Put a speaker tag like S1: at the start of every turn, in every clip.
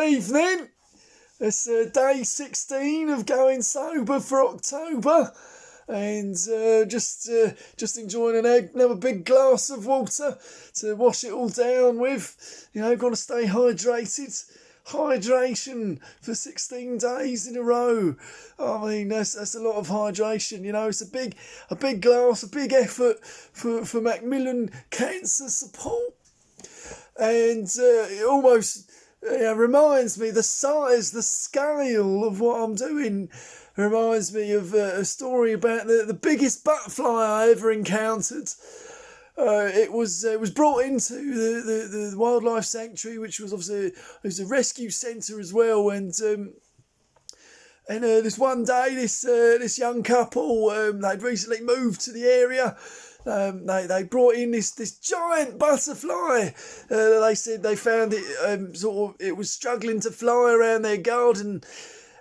S1: Evening. It's day 16 of going sober for October, and just enjoying another big glass of water to wash it all down with. Got to stay hydrated. Hydration for 16 days in a row. I mean, that's a lot of hydration. It's a big glass, a big effort for Macmillan Cancer Support, and it almost reminds me, the size, the scale of what I'm doing reminds me of a story about the biggest butterfly I ever encountered. It was brought into the wildlife sanctuary, which was obviously it was a rescue centre as well, and this one day, this young couple, they'd recently moved to the area. They brought in this giant butterfly. They said they found it it was struggling to fly around their garden,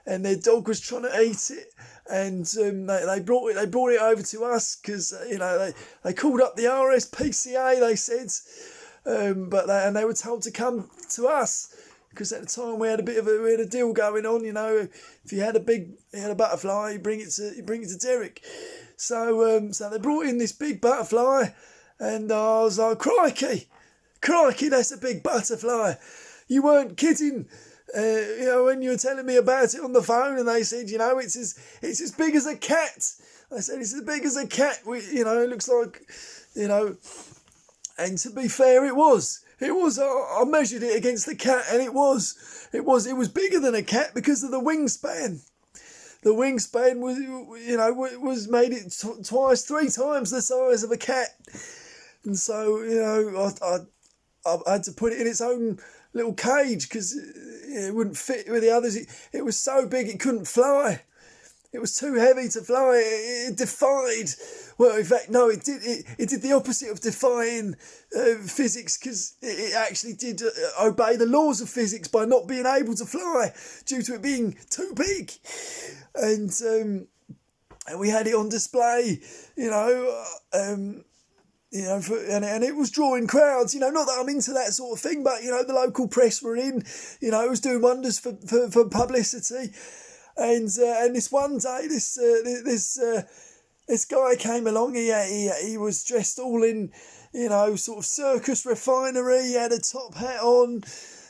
S1: and their dog was trying to eat it. And they brought it over to us because they called up the RSPCA. They said, but they were told to come to us. Because at the time we had a deal going on, if you had a butterfly, you bring it to Derek. So they brought in this big butterfly, and I was like, crikey, that's a big butterfly. You weren't kidding, when you were telling me about it on the phone, and they said, it's as big as a cat. I said, it's as big as a cat. It looks like, and to be fair, it was. I measured it against the cat, and it was bigger than a cat because of the wingspan. The wingspan was made it twice, 3 times the size of a cat, and so I had to put it in its own little cage because it wouldn't fit with the others. It was so big it couldn't fly. It was too heavy to fly. It defied. Well, in fact, no, it did. It did the opposite of defying physics, because it actually did obey the laws of physics by not being able to fly due to it being too big. And we had it on display, and it was drawing crowds. Not that I'm into that sort of thing, but the local press were in. It was doing wonders for publicity. And this one day, this guy came along. He was dressed all in, sort of circus refinery. He had a top hat on,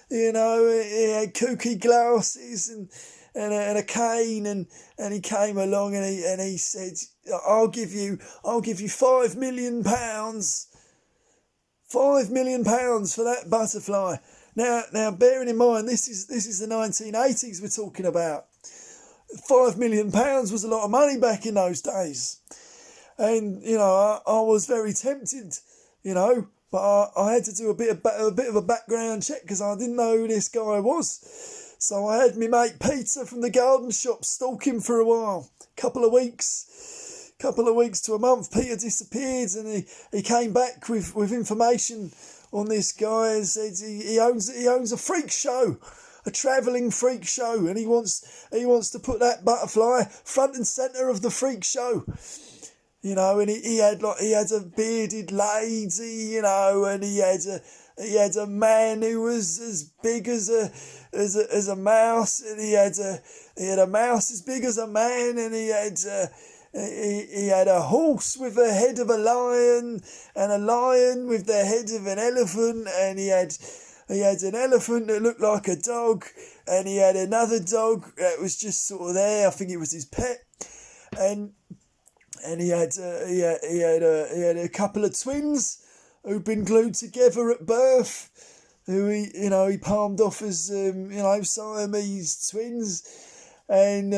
S1: he had kooky glasses and a cane, and he came along and he said, I'll give you £5 million, £5 million for that butterfly. Now, bearing in mind, this is the 1980s we're talking about. £5 million was a lot of money back in those days, and I was very tempted, but I had to do a bit of a background check because I didn't know who this guy was. So I had my mate Peter from the garden shop stalk him for a while, couple of weeks to a month. Peter disappeared, and he came back with information on this guy and said he owns a freak show. A travelling freak show, and he wants to put that butterfly front and centre of the freak show, and he had a bearded lady, and he had a man who was as big as a mouse, and he had a mouse as big as a man, and he had a horse with the head of a lion, and a lion with the head of an elephant, and he had an elephant that looked like a dog, and he had another dog that was just sort of there. I think it was his pet, and he had a couple of twins who'd been glued together at birth, who he palmed off as Siamese twins, and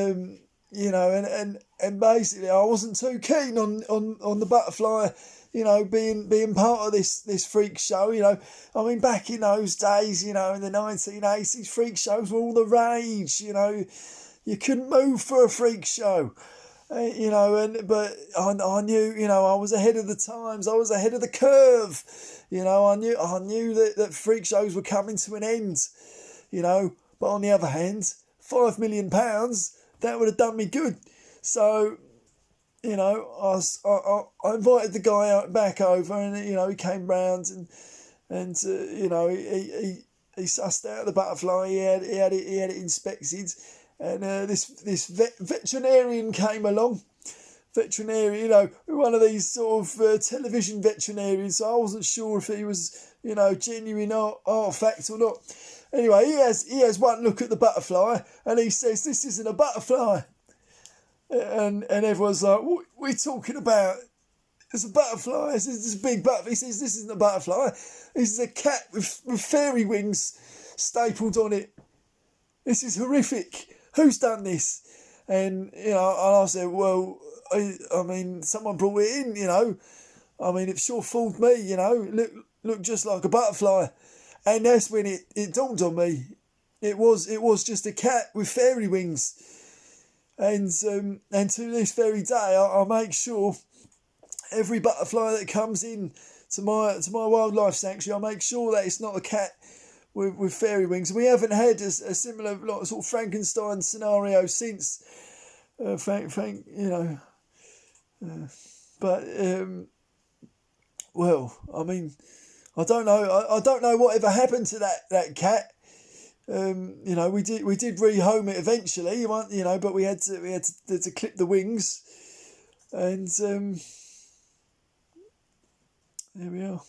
S1: and basically I wasn't too keen on the butterfly, being part of this freak show. I mean, back in those days, in the 1980s, freak shows were all the rage. You couldn't move for a freak show. But I knew, I was ahead of the times. I was ahead of the curve. I knew that freak shows were coming to an end. But on the other hand, £5 million, that would have done me good. So, I invited the guy back over, and he came round, and he sussed out the butterfly. He had it inspected, and this veterinarian came along. Veterinarian, one of these sort of television veterinarians. So I wasn't sure if he was, genuine artifact or not. Anyway, he has one look at the butterfly, and he says, "This isn't a butterfly." And everyone's like, "What are we talking about? It's a butterfly. This is a big butterfly." He says, "This isn't a butterfly. This is a cat with fairy wings stapled on it. This is horrific. Who's done this?" And I said, "Well, I mean, someone brought it in. I mean, it sure fooled me. Looked just like a butterfly." And that's when it dawned on me. It was just a cat with fairy wings. And to this very day, I make sure every butterfly that comes in to my wildlife sanctuary, I make sure that it's not a cat with fairy wings. We haven't had a similar sort of Frankenstein scenario since. But well, I mean, I don't know. I don't know whatever happened to that cat. We did rehome it eventually. But we had to clip the wings, and there we are.